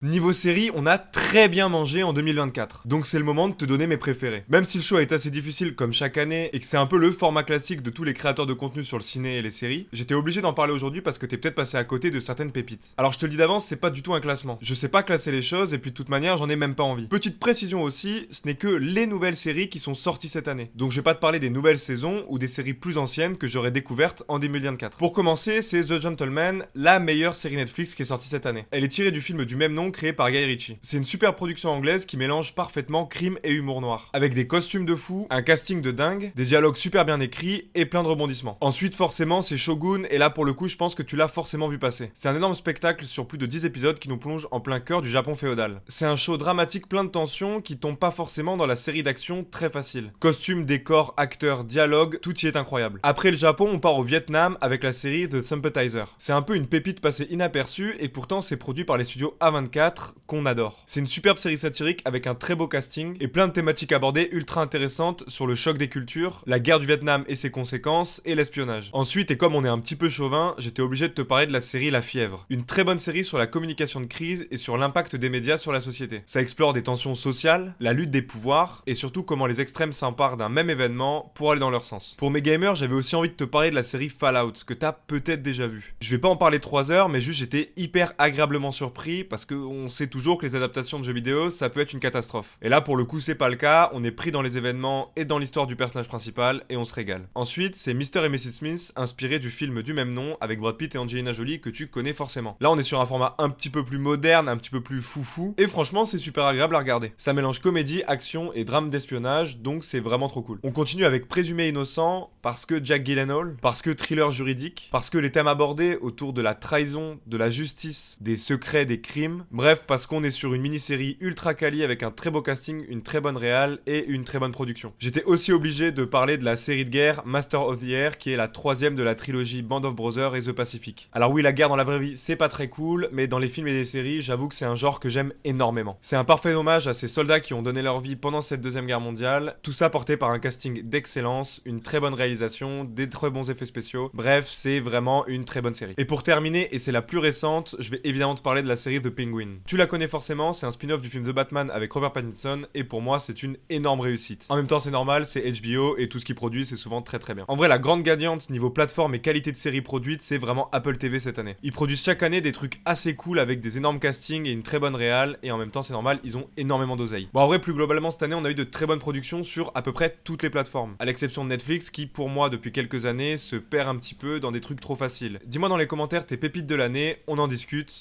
Niveau série, on a très bien mangé en 2024, donc c'est le moment de te donner mes préférés. Même si le choix est assez difficile comme chaque année et que c'est un peu le format classique de tous les créateurs de contenu sur le ciné et les séries, j'étais obligé d'en parler aujourd'hui parce que t'es peut-être passé à côté de certaines pépites. Alors je te le dis d'avance, c'est pas du tout un classement. Je sais pas classer les choses et puis de toute manière j'en ai même pas envie. Petite précision aussi, ce n'est que les nouvelles séries qui sont sorties cette année. Donc je vais pas te parler des nouvelles saisons ou des séries plus anciennes que j'aurais découvertes en 2024. Pour commencer, c'est The Gentleman, la meilleure série Netflix qui est sortie cette année. Elle est tirée du film du même nom créé par Guy Ritchie. C'est une super production anglaise qui mélange parfaitement crime et humour noir. Avec des costumes de fou, un casting de dingue, des dialogues super bien écrits et plein de rebondissements. Ensuite, forcément, c'est Shogun, et là pour le coup, je pense que tu l'as forcément vu passer. C'est un énorme spectacle sur plus de 10 épisodes qui nous plonge en plein cœur du Japon féodal. C'est un show dramatique plein de tensions qui tombe pas forcément dans la série d'action très facile. Costumes, décors, acteurs, dialogues, tout y est incroyable. Après le Japon, on part au Vietnam avec la série The Sympathizer. C'est un peu une pépite passée inaperçue et pourtant c'est produit par les studios A24 qu'on adore. C'est une superbe série satirique avec un très beau casting et plein de thématiques abordées ultra intéressantes sur le choc des cultures, la guerre du Vietnam et ses conséquences et l'espionnage. Ensuite, et comme on est un petit peu chauvin, j'étais obligé de te parler de la série La Fièvre. Une très bonne série sur la communication de crise et sur l'impact des médias sur la société. Ça explore des tensions sociales, la lutte des pouvoirs et surtout comment les extrêmes s'emparent d'un même événement pour aller dans leur sens. Pour mes gamers, j'avais aussi envie de te parler de la série Fallout que t'as peut-être déjà vu. Je vais pas en parler 3 heures, mais juste j'étais hyper agréablement surpris parce que on sait toujours que les adaptations de jeux vidéo, ça peut être une catastrophe. Et là, pour le coup, c'est pas le cas. On est pris dans les événements et dans l'histoire du personnage principal et on se régale. Ensuite, c'est Mr. et Mrs. Smith, inspiré du film du même nom avec Brad Pitt et Angelina Jolie que tu connais forcément. Là, on est sur un format un petit peu plus moderne, un petit peu plus foufou. Et franchement, c'est super agréable à regarder. Ça mélange comédie, action et drame d'espionnage, donc c'est vraiment trop cool. On continue avec Présumé innocent parce que Jack Gyllenhaal, parce que thriller juridique, parce que les thèmes abordés autour de la trahison, de la justice, des secrets, des crimes. Bref, parce qu'on est sur une mini-série ultra quali avec un très beau casting, une très bonne réal et une très bonne production. J'étais aussi obligé de parler de la série de guerre Master of the Air qui est la troisième de la trilogie Band of Brothers et The Pacific. Alors oui, la guerre dans la vraie vie c'est pas très cool, mais dans les films et les séries, j'avoue que c'est un genre que j'aime énormément. C'est un parfait hommage à ces soldats qui ont donné leur vie pendant cette deuxième guerre mondiale, tout ça porté par un casting d'excellence, une très bonne réalisation, des très bons effets spéciaux. Bref, c'est vraiment une très bonne série. Et pour terminer, et c'est la plus récente, je vais évidemment te parler de la série The Penguin. Tu la connais forcément, c'est un spin-off du film The Batman avec Robert Pattinson et pour moi c'est une énorme réussite. En même temps c'est normal, c'est HBO et tout ce qu'il produit c'est souvent très très bien. En vrai la grande gagnante niveau plateforme et qualité de série produite c'est vraiment Apple TV cette année. Ils produisent chaque année des trucs assez cool avec des énormes castings et une très bonne réal et en même temps c'est normal ils ont énormément d'oseille. Bon en vrai plus globalement cette année on a eu de très bonnes productions sur à peu près toutes les plateformes. À l'exception de Netflix qui pour moi depuis quelques années se perd un petit peu dans des trucs trop faciles. Dis-moi dans les commentaires tes pépites de l'année, on en discute